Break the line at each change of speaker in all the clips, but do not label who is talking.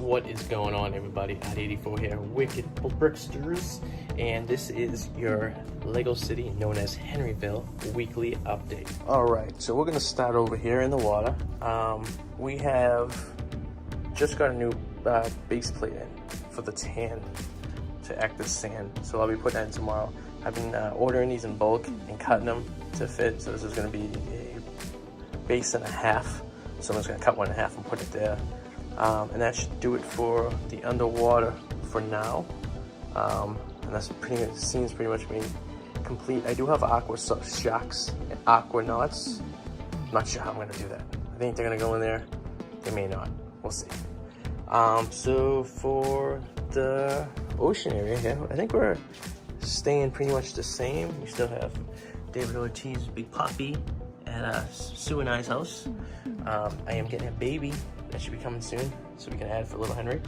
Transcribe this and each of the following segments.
What is going on, everybody? Odd84 here, Wicked Bricksters, and this is your Lego City, known as Henryville, weekly update. All right, so we're gonna start over here in the water. We have just got a new base plate in for the tan to act as sand, so I'll be putting that in tomorrow. I've been ordering these in bulk and cutting them to fit, so this is gonna be a base and a half. So I'm just gonna cut one in half and put it there. And that should do it for the underwater for now. And that's pretty much, the scene's pretty much being complete. I do have aqua shocks and aqua knots. I'm not sure how I'm gonna do that. I think they're gonna go in there. They may not, we'll see. So for the ocean area here, I think we're staying pretty much the same. We still have David Ortiz, Big Poppy at Sue and I's house. I am getting a baby that should be coming soon, so we can add for little Henry.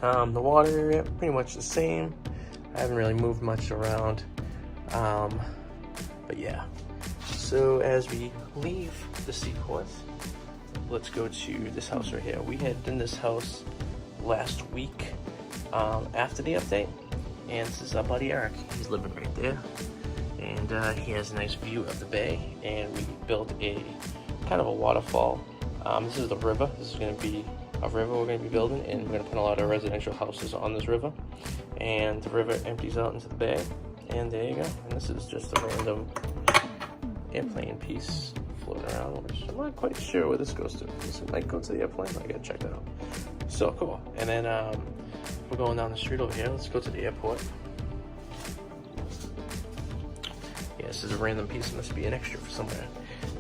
The water area, pretty much the same. I haven't really moved much around, but yeah. So as we leave the seaport, let's go to this house right here. We had done this house last week after the update, and this is our buddy Eric. He's living right there, and he has a nice view of the bay, and we built a kind of a waterfall. This is the river. This is going to be a river we're going to be building, and we're going to put a lot of residential houses on this river, and the river empties out into the bay, and there you go. And this is just a random airplane piece floating around, which I'm not quite sure where this goes to. This might go to the airplane. I gotta check that out. So cool. And then we're going down the street over here. Let's go to the airport. Yeah, this is a random piece. It must be an extra for somewhere.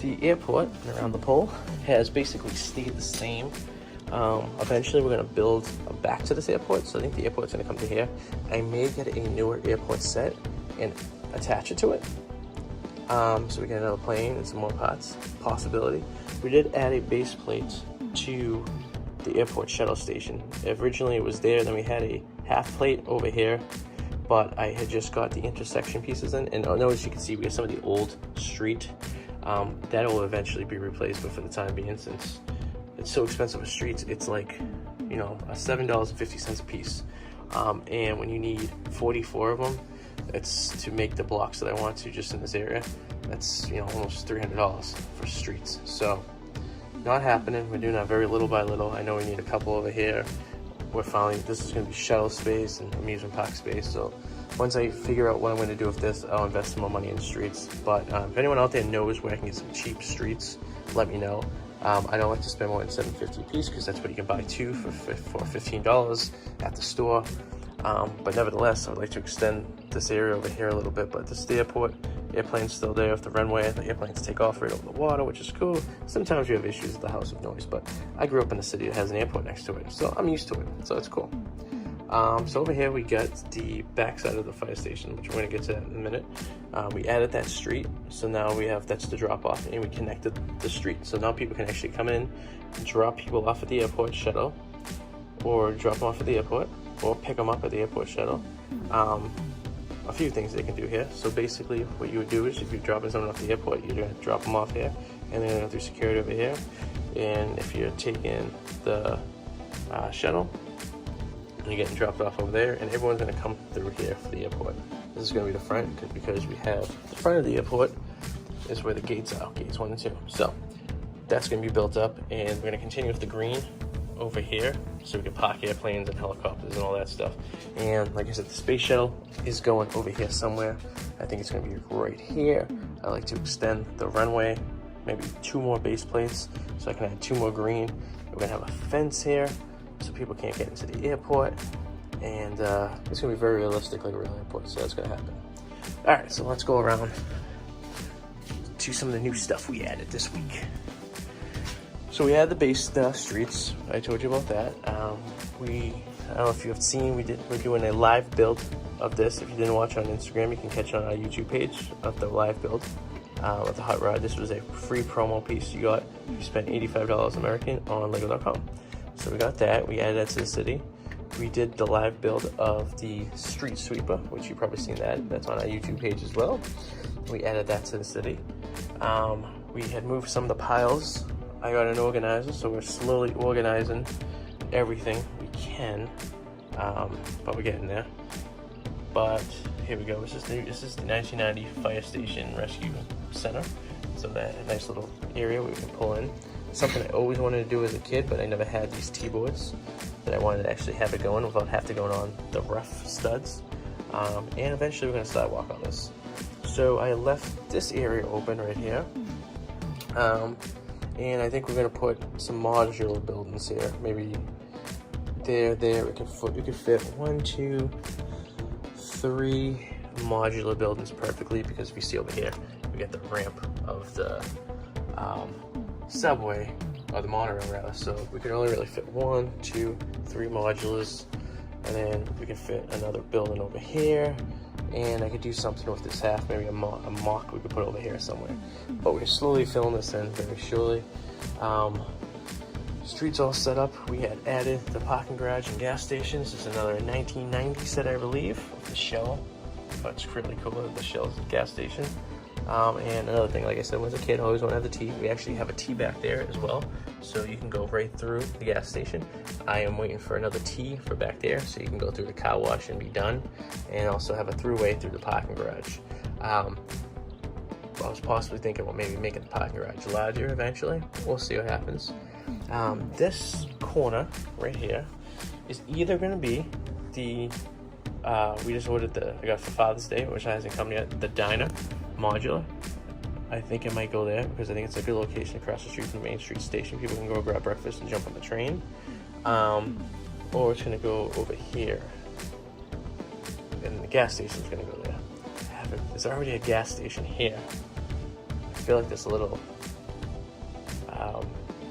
The airport around the pole has basically stayed the same. Eventually we're going to build back to this airport, so I think the airport's going to come to here. I may get a newer airport set and attach it to it, so we get another plane and some more parts, possibility. We did add a base plate to the airport shuttle station. Originally it was there, then we had a half plate over here, but I had just got the intersection pieces in, and notice you can see we have some of the old street. That will eventually be replaced, but for the time being, since it's so expensive with streets, it's like, you know, $7.50 a piece. And when you need 44 of them, it's to make the blocks that I want to just in this area. That's, you know, almost $300 for streets. So not happening. We're doing that very little by little. I know we need a couple over here. We're finally, this is going to be shuttle space and amusement park space. So once I figure out what I'm going to do with this, I'll invest some more money in the streets. But if anyone out there knows where I can get some cheap streets, let me know. I don't like to spend more than $7.50 a piece, because that's what you can buy two for $15 at the store. But nevertheless, I would like to extend this area over here a little bit. But this is the airport. Airplane's still there off the runway. The airplanes take off right over the water, which is cool. Sometimes you have issues with the house of noise, but I grew up in a city that has an airport next to it, so I'm used to it, so it's cool. So over here we got the backside of the fire station, which we're going to get to that in a minute. We added that street, so now we have, that's the drop off, and we connected the street. So now people can actually come in, drop people off at the airport shuttle, or drop them off at the airport, or pick them up at the airport shuttle. A few things they can do here. So basically what you would do is, if you're dropping someone off the airport, you're going to drop them off here, and then go through security over here. And if you're taking the shuttle, you're getting dropped off over there, and everyone's going to come through here for the airport. This is going to be the front, because we have the front of the airport is where the gates are, gates 1 and 2. So that's going to be built up, and we're going to continue with the green over here, so we can park airplanes and helicopters and all that stuff. And like I said, the space shuttle is going over here somewhere. I think it's going to be right here. I like to extend the runway, maybe 2 more base plates, so I can add 2 more green. We're going to have a fence here, so people can't get into the airport, and it's going to be very realistic, like a real airport, so that's going to happen. All right, so let's go around to some of the new stuff we added this week. So we added the base streets. I told you about that. I don't know if you have seen, we're doing a live build of this. If you didn't watch on Instagram, you can catch it on our YouTube page of the live build with the hot rod. This was a free promo piece you got if you spent $85 American on Lego.com. So we got that. We added that to the city. We did the live build of the street sweeper, which you've probably seen that. That's on our YouTube page as well. We added that to the city. We had moved some of the piles. I got an organizer, so we're slowly organizing everything we can, but we're getting there. But here we go. This is the 1990 Fire Station Rescue Center. So that nice little area where we can pull in. Something I always wanted to do as a kid, but I never had these T-boards that I wanted to actually have it going without having to go on the rough studs. And eventually we're gonna sidewalk on this. So I left this area open right here. And I think we're gonna put some modular buildings here. Maybe there, we can fit 1, 2, 3 modular buildings perfectly, because if you see over here, we got the ramp of the subway, or the monorail rather, so we can only really fit 1, 2, 3 modulars, and then we can fit another building over here, and I could do something with this half, maybe a mock we could put over here somewhere. But we're slowly filling this in very surely. Streets all set up. We had added the parking garage and gas station. This is another 1990 set, I believe, with the Shell. But it's really cool that the Shell's gas station. And another thing, like I said, when I was a kid, I always wanted to have the T. We actually have a T back there as well, so you can go right through the gas station. I am waiting for another T for back there, so you can go through the car wash and be done, and also have a throughway through the parking garage. I was possibly thinking about maybe making the parking garage larger eventually. We'll see what happens. This corner right here is either going to be the we just ordered I got for Father's Day, which hasn't come yet, the diner modular. I think it might go there because I think it's a good location across the street from the Main Street station. People can go grab breakfast and jump on the train. Or it's gonna go over here, and the gas station's gonna go there. There's already a gas station here. I feel like there's a little,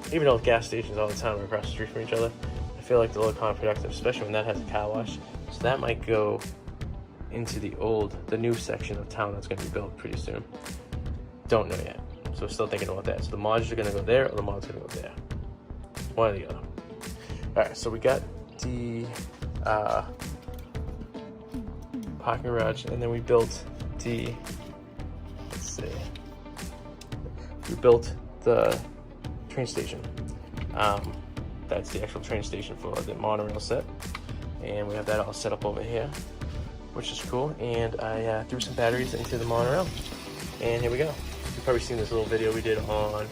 even though gas stations all the time are across the street from each other, I feel like they're a little counterproductive, especially when that has a car wash. So that might go into the new section of town that's going to be built pretty soon. Don't know yet. So we're still thinking about that. So the mods are going to go there, or the mods are going to go there. One or the other. Alright, so we got the parking garage, and then we built the, let's see, we built the train station. That's the actual train station for the monorail set. And we have that all set up over here, which is cool. And I threw some batteries into the monorail, and here we go. You've probably seen this little video we did on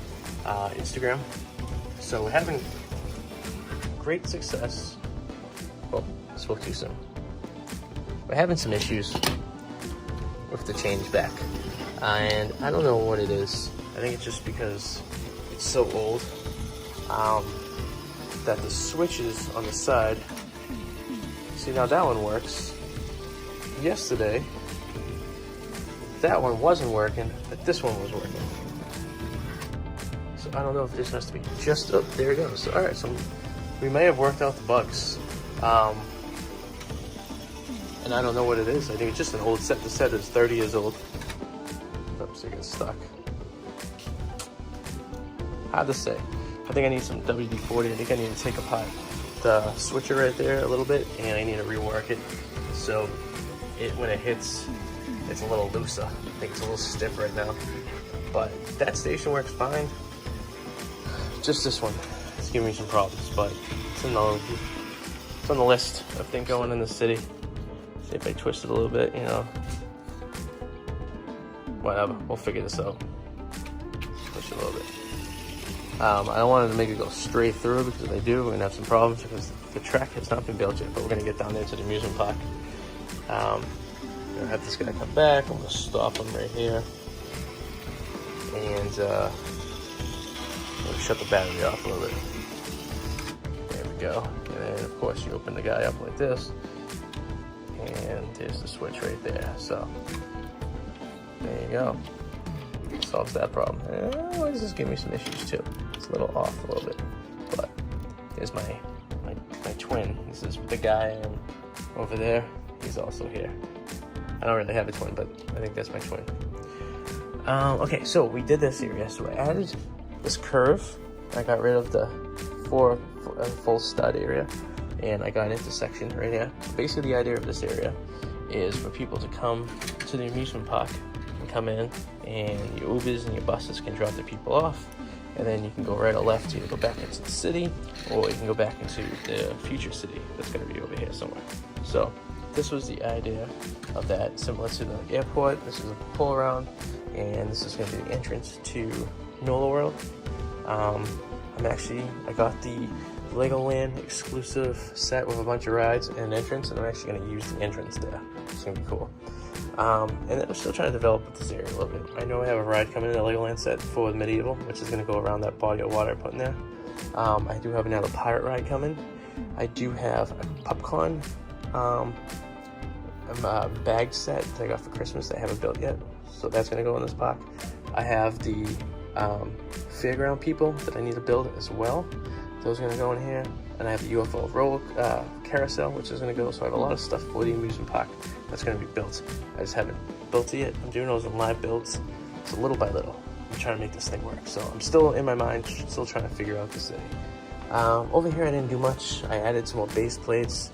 Instagram. So we're having great success. Oh, I spoke too soon. We're having some issues with the change back, and I don't know what it is. I think it's just because it's so old that the switches on the side, see, now that one works. Yesterday, that one wasn't working, but this one was working. So I don't know if this has to be just up. There it goes. All right, so we may have worked out the bugs. And I don't know what it is. I think it's just an old set. The set is 30 years old. Oops, it gets stuck. Hard to say. I think I need some WD-40. I think I need to take apart the switcher right there a little bit, and I need to rework it so when it hits, it's a little looser. I think it's a little stiff right now, but that station works fine. Just this one, it's giving me some problems, but it's on the list of things going in the city. See if I twist it a little bit, you know. Whatever, we'll figure this out. Push it a little bit. I don't want to make it go straight through, because if I do, we're gonna have some problems because the track has not been built yet. But we're gonna get down there to the amusement park. I'm gonna have this guy come back. I'm gonna stop him right here, and shut the battery off a little bit. There we go. And then of course you open the guy up like this, and there's the switch right there. So there you go. Solves that problem. This is giving me some issues too. It's a little off a little bit, but here's my twin. This is the guy over there. He's also here. I don't really have a twin, but I think that's my twin. Okay, so we did this area. So I added this curve. I got rid of the full stud area, and I got an intersection right here. So basically, the idea of this area is for people to come to the amusement park and come in, and your Ubers and your buses can drop the people off, and then you can go right or left to go back into the city, or you can go back into the future city that's going to be over here somewhere. So this was the idea of that, similar to the airport. This is a pull around, and this is going to be the entrance to NOLA World. I got the Legoland exclusive set with a bunch of rides and an entrance, and I'm actually going to use the entrance there. It's going to be cool. And then I'm still trying to develop this area a little bit. I know I have a ride coming in, a Legoland set for the Medieval, which is going to go around that body of water I put in there. I do have another pirate ride coming. I do have a popcorn bag set that I got for Christmas that I haven't built yet, so that's going to go in this park. I have the fairground people that I need to build as well. Those are going to go in here. And I have the UFO roller carousel, which is going to go. So I have a lot of stuff for the amusement park that's going to be built. I just haven't built it yet. I'm doing those in live builds. So little by little, I'm trying to make this thing work. So I'm still in my mind, still trying to figure out the city. Over here I didn't do much. I added some more base plates.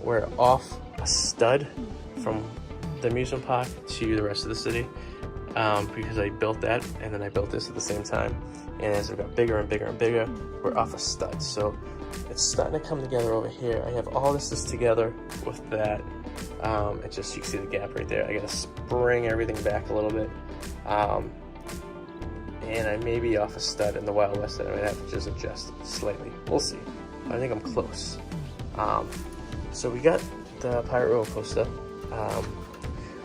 We're off a stud from the amusement park to the rest of the city. Because I built that, and then I built this at the same time, and as it got bigger and bigger and bigger, we're off a stud. So it's starting to come together over here. I have all this together with that. It just, you can see the gap right there. I gotta spring everything back a little bit, and I may be off a stud in the Wild West that I might have to just adjust slightly. We'll see. I think I'm close. So we got the Pirate roller coaster.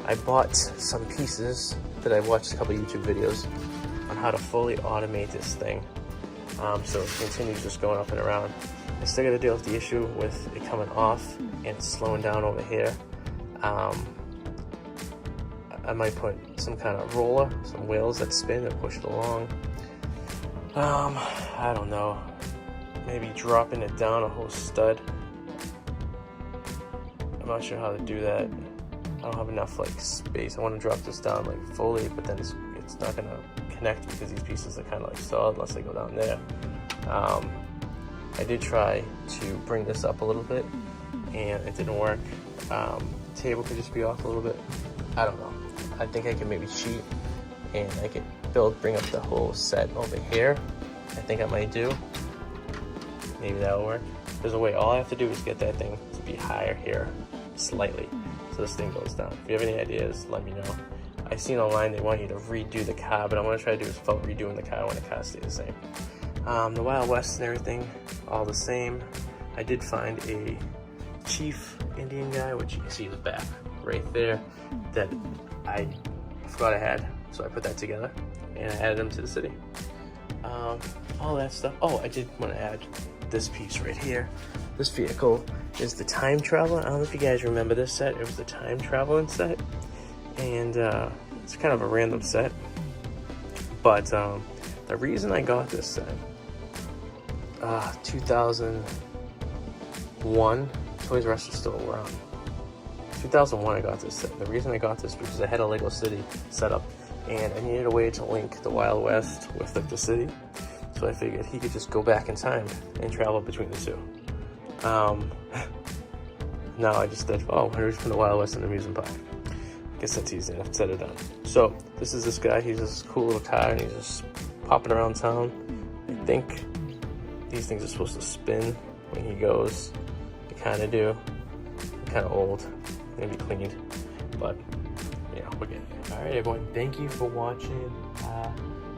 I bought some pieces that I watched a couple YouTube videos on how to fully automate this thing, so it continues just going up and around. I still got to deal with the issue with it coming off and slowing down over here. I might put some kind of roller, some wheels that spin and push it along. I don't know, maybe dropping it down a whole stud. I'm not sure how to do that. I don't have enough like space. I want to drop this down like fully, but then it's not gonna connect because these pieces are kind of like solid unless they go down there. I did try to bring this up a little bit, and it didn't work. The table could just be off a little bit. I don't know. I think I can maybe cheat, and I could bring up the whole set over here. I think I might do. Maybe that'll work. There's a way. All I have to do is get that thing to be higher here, slightly, so this thing goes down. If you have any ideas, let me know. I've seen online they want you to redo the car, but I'm gonna try to do is without redoing the car when the car stays the same. The Wild West and everything, all the same. I did find a chief Indian guy, which you can see his back right there, that I forgot I had, so I put that together and I added him to the city. All that stuff. Oh, I did want to add this piece right here. This vehicle is the Time Traveler. I don't know if you guys remember this set. It was the Time Traveling set, and it's kind of a random set, but the reason I got this set, 2001, Toys R Us was still around. 2001 I got this set. The reason I got this because I had a Lego City set up, and I needed a way to link the Wild West with the city. So I figured he could just go back in time and travel between the two. Now I just said, oh, why don't we put the Wild West in the amusement park? I guess that's easy enough to set it down. So this is this guy. He's this cool little car, and he's just popping around town. I think these things are supposed to spin when he goes. They kind of do. They're kind of old. Maybe cleaned, but yeah, we're getting there. All right, everyone. Thank you for watching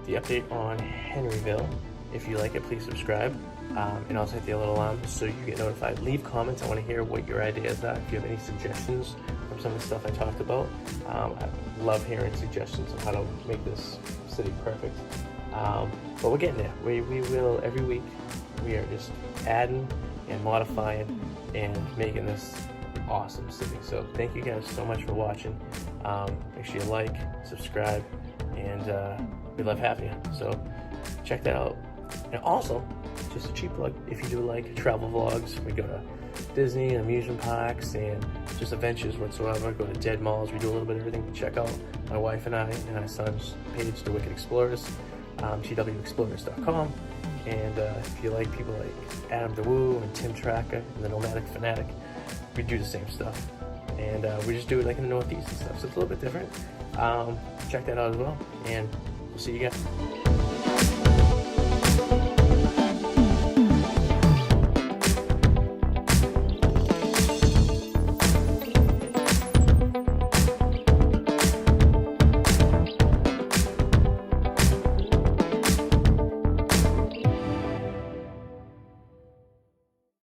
the update on Henryville. If you like it, please subscribe, and also hit the little alarm so you get notified. Leave comments. I want to hear what your ideas are. If you have any suggestions from some of the stuff I talked about, I love hearing suggestions on how to make this city perfect. But we're getting there. We will, every week, we are just adding and modifying and making this awesome city. So thank you guys so much for watching. Make sure you like, subscribe, and we love having you. So check that out. And also, just a cheap plug, if you do like travel vlogs, we go to Disney, amusement parks, and just adventures whatsoever. Go to dead malls. We do a little bit of everything. Check out my wife and I and our son's page, The Wicked Explorers, twexplorers.com. And if you like people like Adam DeWoo and Tim Tracker and the Nomadic Fanatic, we do the same stuff. And we just do it like in the Northeast and stuff, so it's a little bit different. Check that out as well, and we'll see you guys.